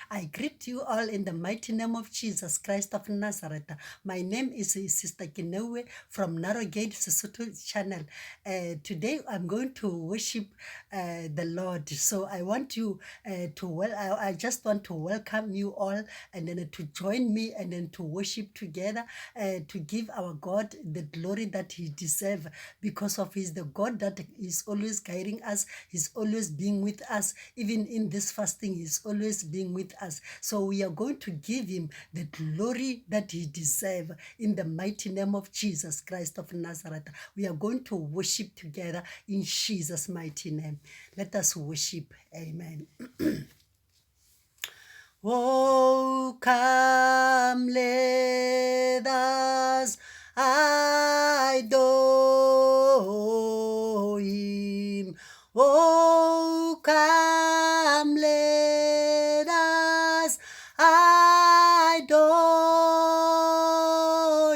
I greet you all in the mighty name of Jesus Christ of Nazareth. My name is Sister Kinewe from Narrowgate Sesotho channel. Today I'm going to worship the Lord. So I want you I just want to welcome you all and then to join me and then to worship together, to give our God the glory that He deserves, because of He's the God that is always guiding us. He's always being with us. Even in this fasting, He's always being with us. So we are going to give Him the glory that He deserves in the mighty name of Jesus Christ of Nazareth. We are going to worship together in Jesus' mighty name. Let us worship. Amen. Oh, come, let us adore Him. Oh, come, let us adore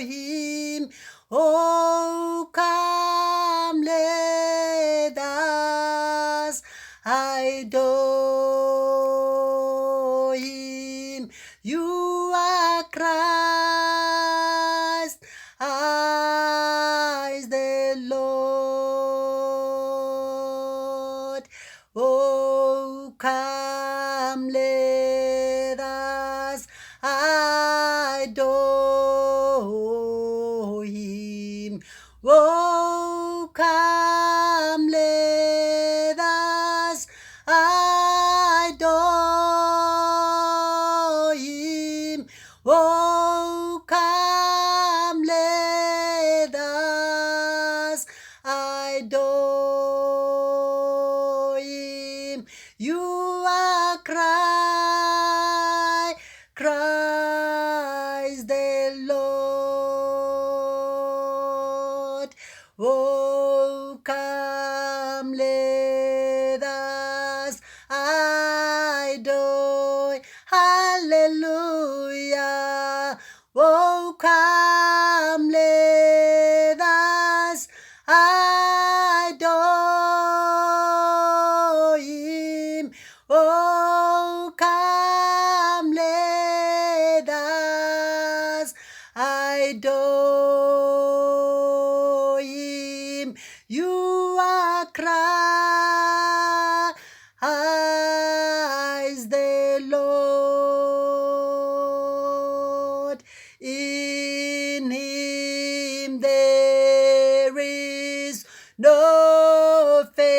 Him. Oh, come, let us adore Him. You are Christ, I is the Lord. Oh, come, let us adore Him. Oh, come, let us adore Him. Oh, come, let us adore Him. You are Christ the Lord. Oh, come, let us adore. Hallelujah. Oh, come, let us adore Him. Oh, come, let us adore Him. You are Christ the Lord. In Him there is no failure.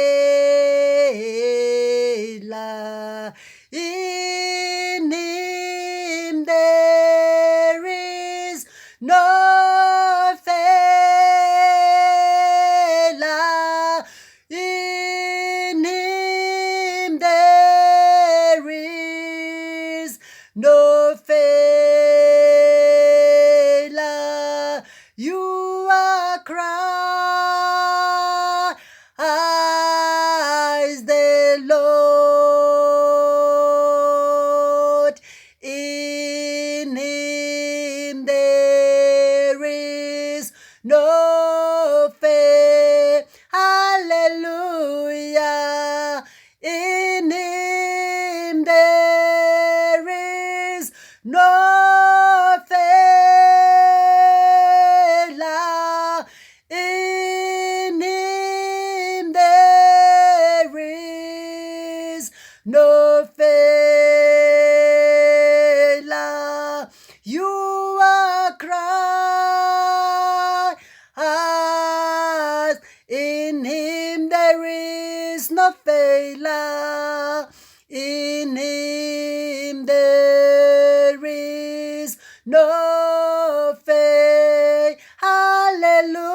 In Him there is no failure. In Him there is no failure. You are Christ the Lord. In Him there is no failure. Hallelujah. In Him there is no failure. In Him there is no failure. You are Christ. In Him there is no failure. In Him there is no failure. Hallelujah.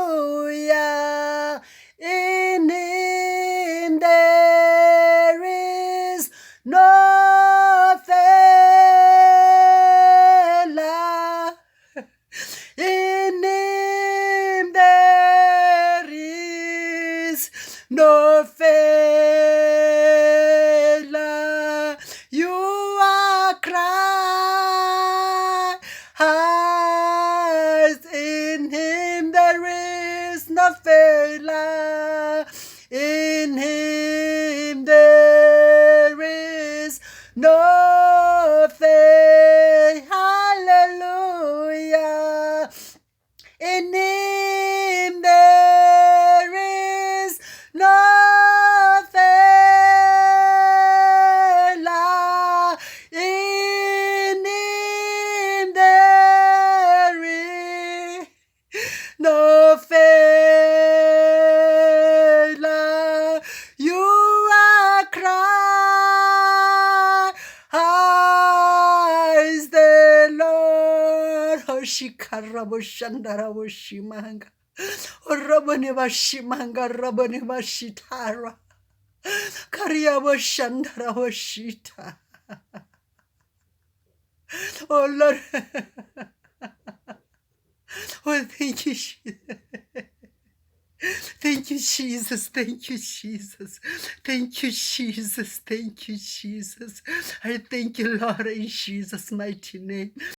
In Him there is no failure. In Him there is no failure. You are Christ. In Him there is no failure. In Him there is no faith. Hallelujah. In him there is no failure. In him there is no failure. You are Christ the Lord. Hoshikarabo Shandarabo Shimanga. Rabone Bashimanga, Rabone Bashitara. Kariabo Shandarabo Shita. Oh Lord. Oh, thank you, Jesus. Thank you, Jesus. Thank you, Jesus. Thank you, Jesus. Thank you, Jesus. I thank you, Lord, in Jesus' mighty name.